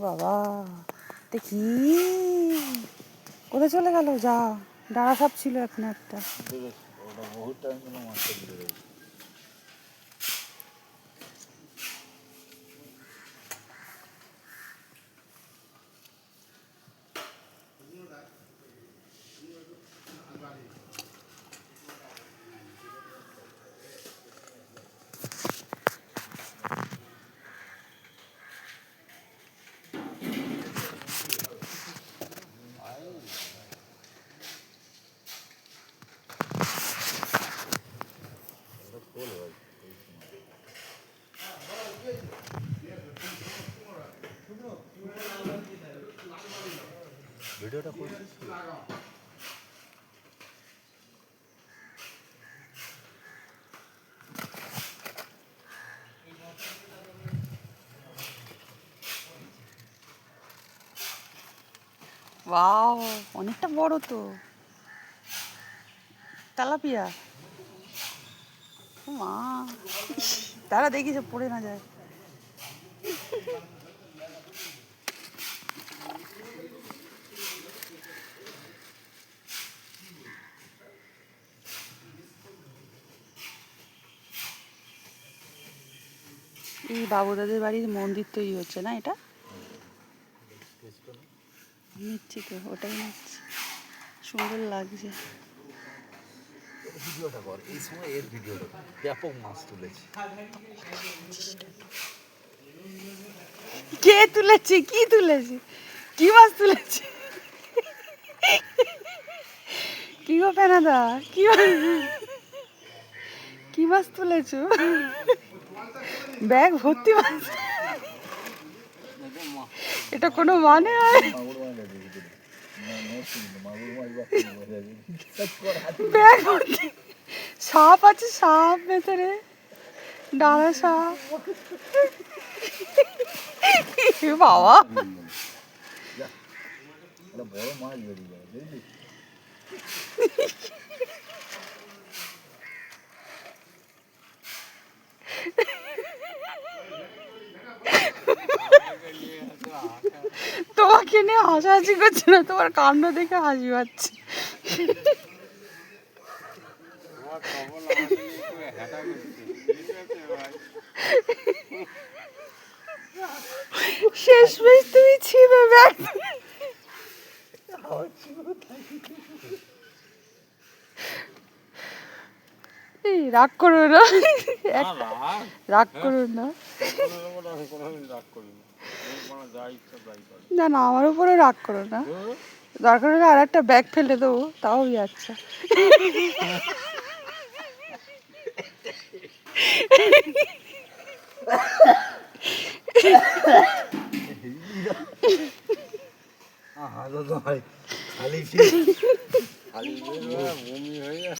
বাবা দেখি কোথায় চলে গেল? যা ডাঁড়া সাপ ছিল এখন একটা। ভিডিওটা করছিস? ওয়াও অনেকটা বড় তো তেলাপিয়া। মা তারা দেখি যে পড়ে না যায়। এই বাবুদাদের বাড়ির মন্দির তৈরি হচ্ছে না এটা? নিচ্ছি তো, ওটাই নিচ্ছি, সুন্দর লাগছে। ভিডিওটা কর, এই সময় এর ভিডিওটা কর। ব্যাপক মাছ তুলেছে। কে তুলেছে? কি তুলেছে? কি মাছ তুলেছে? কি গো পেনাদা, কি মাছ তুলেছো? ব্যাগ ভর্তি মাছ? এটা কোনো মানে হয়? ব্যাগ ভর্তি সাপ আছে, সাপ ভেতরে, ডাঁড়া সাপ। বাবা বড় মাছ বেরিয়ে যায়, বুঝলি? তোমাকে নিয়ে হাসাহাসি করছে না, তোমার কাণ্ড দেখে হাসি পাচ্ছে। শেষমেশ তুমি ছিঁড়ে ব্যাগ। রাগ করো না, রাগ করো না। না না, আমার উপরে রাগ করো না, দরকার হলে আর একটা ব্যাগ ফেলে দেবো, তাও আচ্ছা। খালি বমি হয়ে